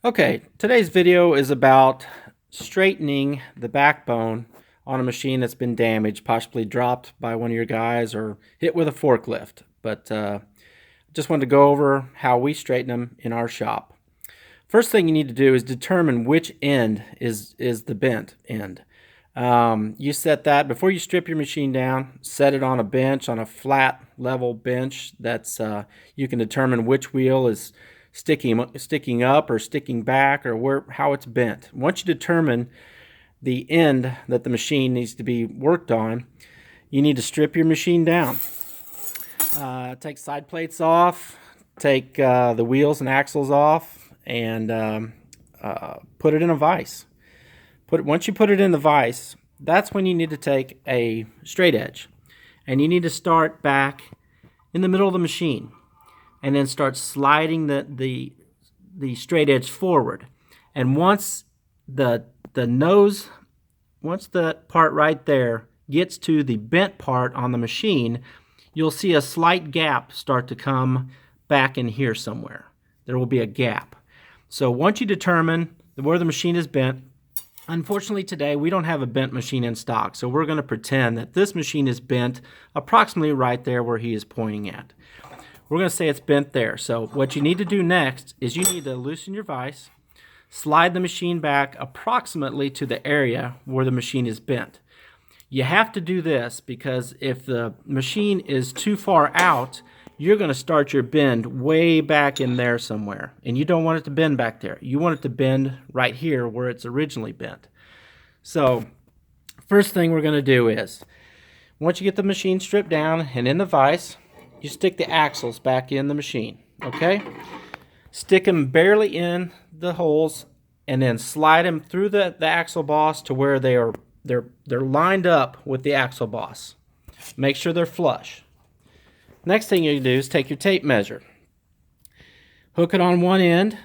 Okay, today's video is about straightening the backbone on a machine that's been damaged, possibly dropped by one of your guys or hit with a forklift. But just wanted to go over how we straighten them in our shop. First thing you need to do is determine which end is the bent end. You set that before you strip your machine down. Set it on a bench, on a flat level bench. That's you can determine which wheel is sticking up or sticking back, or how it's bent. Once you determine the end that the machine needs to be worked on, you need to strip your machine down. Take side plates off, take the wheels and axles off, and put it in a vise. Once you put it in the vise, that's when you need to take a straight edge, and you need to start back in the middle of the machine and then start sliding the straight edge forward. And once the part right there gets to the bent part on the machine, you'll see a slight gap start to come back in here somewhere. There will be a gap. So once you determine where the machine is bent, unfortunately today we don't have a bent machine in stock, so we're going to pretend that this machine is bent approximately right there where he is pointing at. We're going to say it's bent there. So what you need to do next is you need to loosen your vise, slide the machine back approximately to the area where the machine is bent. You have to do this because if the machine is too far out, you're going to start your bend way back in there somewhere, and you don't want it to bend back there. You want it to bend right here where it's originally bent. So first thing we're going to do is, once you get the machine stripped down and in the vise, you stick the axles back in the machine, okay? Stick them barely in the holes and then slide them through the axle boss to where they're lined up with the axle boss. Make sure they're flush. Next thing you do is take your tape measure. Hook it on one end,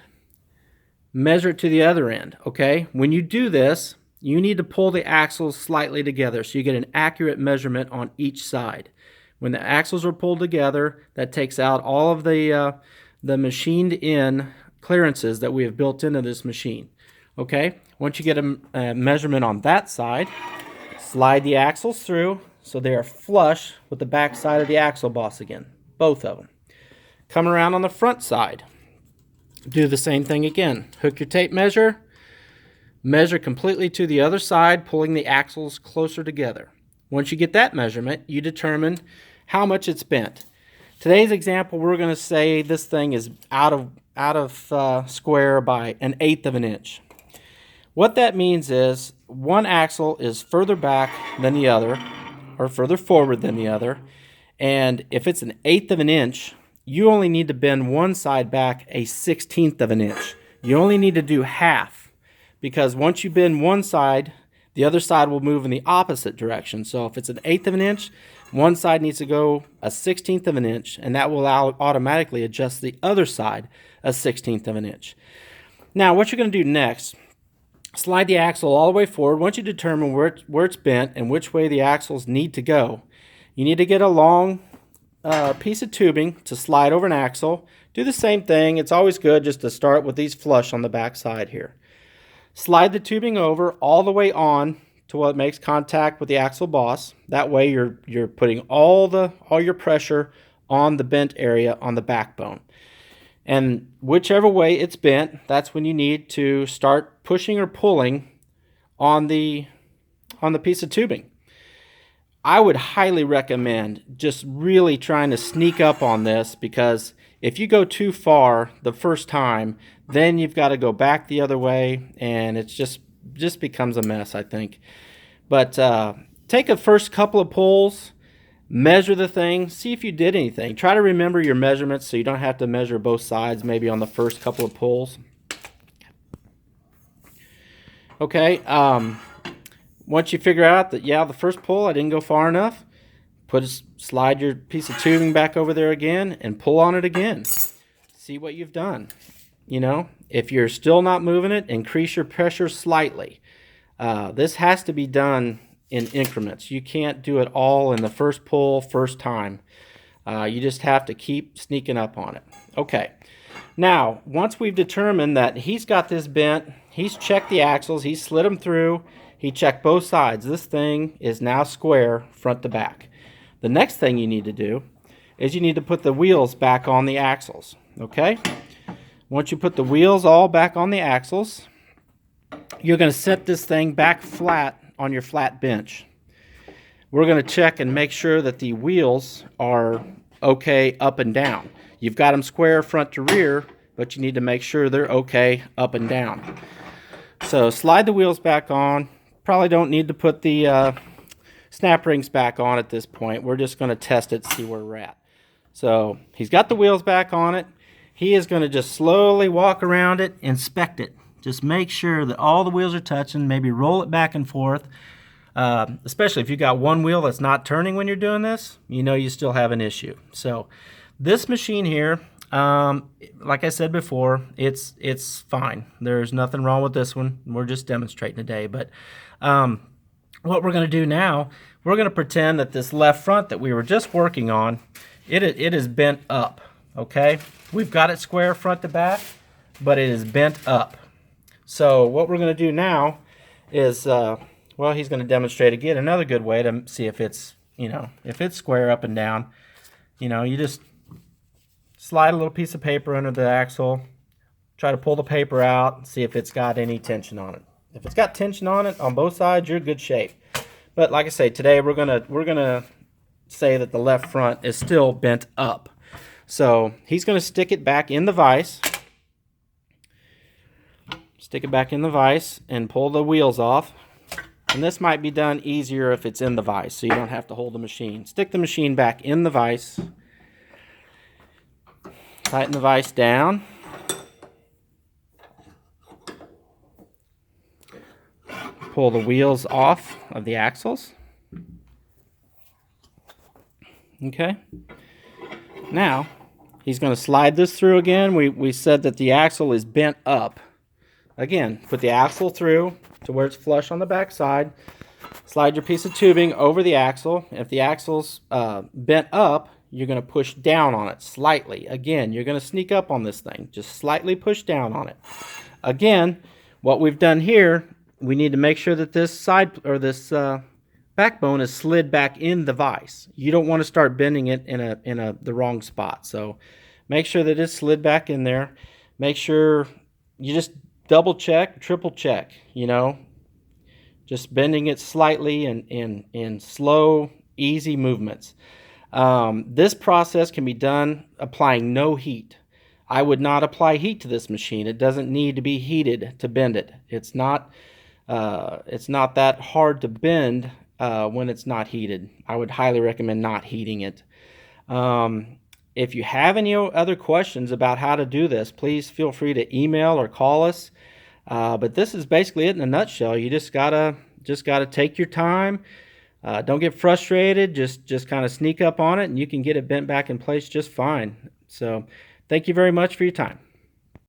measure it to the other end, okay? When you do this, you need to pull the axles slightly together so you get an accurate measurement on each side. When the axles are pulled together, that takes out all of the machined-in clearances that we have built into this machine. Okay? Once you get a measurement on that side, slide the axles through so they are flush with the back side of the axle boss again, both of them. Come around on the front side. Do the same thing again. Hook your tape measure, measure completely to the other side, pulling the axles closer together. Once you get that measurement, you determine how much it's bent. Today's example, we're going to say this thing is out of square by 1/8 of an inch. What that means is one axle is further back than the other, or further forward than the other, and if it's 1/8 of an inch, you only need to bend one side back 1/16 of an inch. You only need to do half, because once you bend one side, the other side will move in the opposite direction. So if it's 1/8 of an inch, one side needs to go 1/16 of an inch, and that will automatically adjust the other side 1/16 of an inch. Now what you're going to do next, slide the axle all the way forward. Once you determine where it's bent and which way the axles need to go, you need to get a long piece of tubing to slide over an axle. Do the same thing. It's always good just to start with these flush on the back side here. Slide the tubing over all the way on to what makes contact with the axle boss. That way you're putting all your pressure on the bent area on the backbone. And whichever way it's bent, that's when you need to start pushing or pulling on the piece of tubing. I would highly recommend just really trying to sneak up on this, because if you go too far the first time, then you've got to go back the other way, and it's just becomes a mess, I think. But take the first couple of pulls, measure the thing, see if you did anything. Try to remember your measurements so you don't have to measure both sides maybe on the first couple of pulls. Okay, once you figure out that, yeah, the first pull I didn't go far enough, slide your piece of tubing back over there again and pull on it again. See what you've done. You know, if you're still not moving it, increase your pressure slightly. This has to be done in increments. You can't do it all in the first pull, first time. You just have to keep sneaking up on it. Okay, Now, once we've determined that he's got this bent, he's checked the axles, he's slid them through, he checked both sides. This thing is now square front to back. The next thing you need to do is you need to put the wheels back on the axles, okay? Once you put the wheels all back on the axles, you're going to set this thing back flat on your flat bench. We're going to check and make sure that the wheels are okay up and down. You've got them square front to rear, but you need to make sure they're okay up and down. So slide the wheels back on. Probably don't need to put the snap rings back on at this point. We're just going to test it, see where we're at. So he's got the wheels back on it. He is going to just slowly walk around it, inspect it. Just make sure that all the wheels are touching, maybe roll it back and forth. Especially if you got one wheel that's not turning when you're doing this, you know you still have an issue. So this machine here, like I said before, it's fine. There's nothing wrong with this one. We're just demonstrating today. But what we're going to do now, we're going to pretend that this left front that we were just working on, it is bent up. Okay, we've got it square front to back, but it is bent up. So what we're going to do now is, well, he's going to demonstrate again another good way to see if it's, if it's square up and down. You just slide a little piece of paper under the axle, try to pull the paper out, see if it's got any tension on it. If it's got tension on it on both sides, you're in good shape. But like I say, today we're gonna say that the left front is still bent up. So he's gonna stick it back in the vise. Stick it back in the vise and pull the wheels off. And this might be done easier if it's in the vise, so you don't have to hold the machine. Stick the machine back in the vise. Tighten the vise down. Pull the wheels off of the axles. Okay. Now, he's going to slide this through again. We said that the axle is bent up. Again, put the axle through to where it's flush on the back side. Slide your piece of tubing over the axle. If the axle's bent up, you're going to push down on it slightly. Again, you're going to sneak up on this thing. Just slightly push down on it. Again, what we've done here, we need to make sure that this side or this backbone is slid back in the vise. You don't want to start bending it in the wrong spot. So make sure that it's slid back in there. Make sure you just double check, triple check, just bending it slightly in slow, easy movements. This process can be done applying no heat. I would not apply heat to this machine. It doesn't need to be heated to bend it. It's not that hard to bend when it's not heated. I would highly recommend not heating it. If you have any other questions about how to do this, please feel free to email or call us. But this is basically it in a nutshell. You just gotta take your time. Don't get frustrated. Just kind of sneak up on it, and you can get it bent back in place just fine. So, thank you very much for your time.